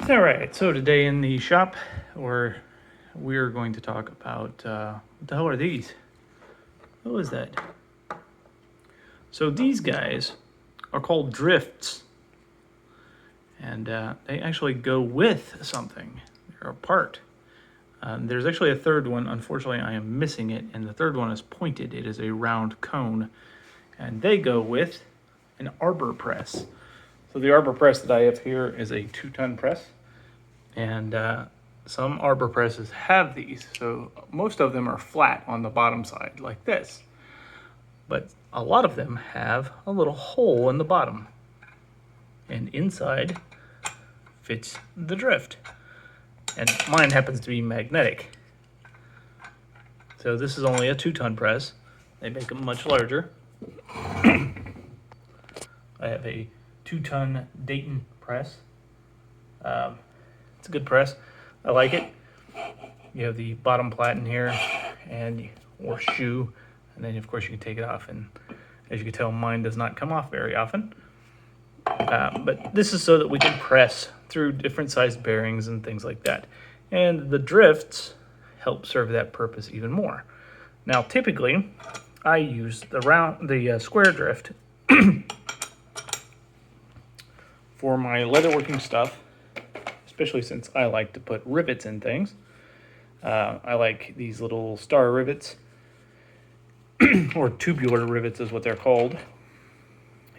All right, so today in the shop, we're going to talk about, what the hell are these? What was that? So these guys are called drifts, and they actually go with something. They're a part. There's actually a third one. Unfortunately, I am missing it, and the third one is pointed. It is a round cone, and they go with an arbor press. So the arbor press that I have here is a 2-ton press, and some arbor presses have these. So most of them are flat on the bottom side like this, but a lot of them have a little hole in the bottom, and inside fits the drift. And mine happens to be magnetic. So this is only a 2-ton press. They make them much larger. I have a 2-ton Dayton press. It's a good press. I like it. You have the bottom platen here or shoe, and then of course you can take it off, and as you can tell, mine does not come off very often. But this is so that we can press through different sized bearings and things like that. And the drifts help serve that purpose even more. Now, typically, I use the square drift for my leatherworking stuff, especially since I like to put rivets in things. I like these little star rivets, or tubular rivets is what they're called.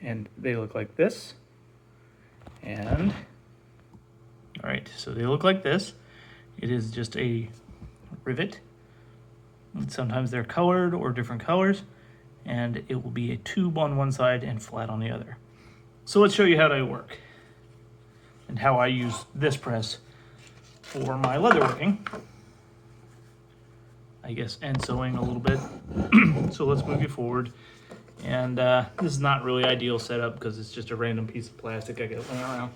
And they look like this. And, all right, so they look like this. It is just a rivet. And sometimes they're colored or different colors, and it will be a tube on one side and flat on the other. So let's show you how they work and how I use this press for my leatherworking, I guess, and sewing a little bit. So let's move you forward. And this is not really ideal setup because it's just a random piece of plastic I got laying around.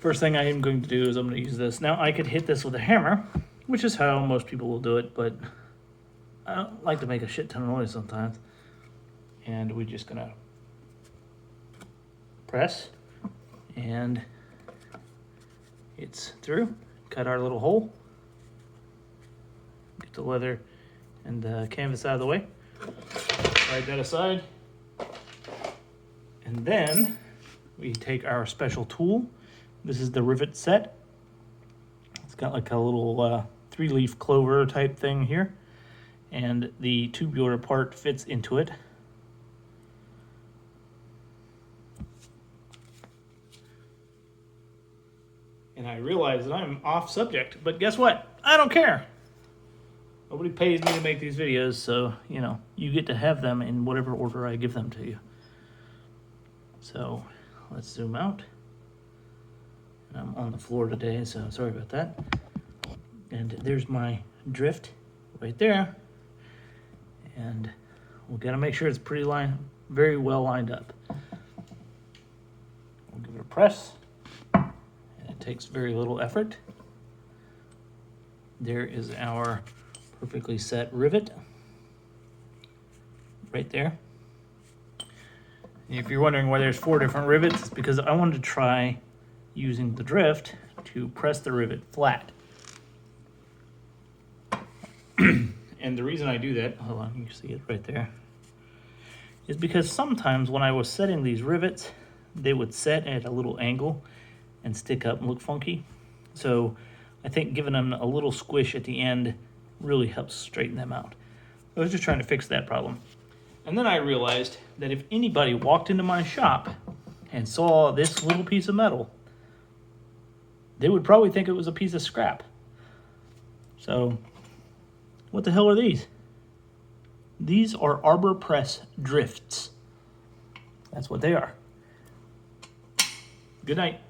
First thing I am going to do is I'm going to use this. Now I could hit this with a hammer, which is how most people will do it, but I don't like to make a shit ton of noise sometimes. And we're just going to press, and it's through. Cut our little hole. Get the leather and the canvas out of the way. Slide that aside, and then we take our special tool. This is the rivet set. It's got like a little 3-leaf clover type thing here, and the tubular part fits into it. And I realize that I'm off subject, but guess what? I don't care. Nobody pays me to make these videos, so, you know, you get to have them in whatever order I give them to you. So, let's zoom out. And I'm on the floor today, so sorry about that. And there's my drift right there. And we gotta make sure it's very well lined up. We'll give it a press. And it takes very little effort. There is our perfectly set rivet right there. And if you're wondering why there's 4 different rivets, it's because I wanted to try using the drift to press the rivet flat. And the reason I do that, hold on, you can see it right there, is because sometimes when I was setting these rivets, they would set at a little angle and stick up and look funky. So I think giving them a little squish at the end really helps straighten them out. I was just trying to fix that problem. And then I realized that if anybody walked into my shop and saw this little piece of metal, they would probably think it was a piece of scrap. So, what the hell are these? These are Arbor Press drifts. That's what they are. Good night.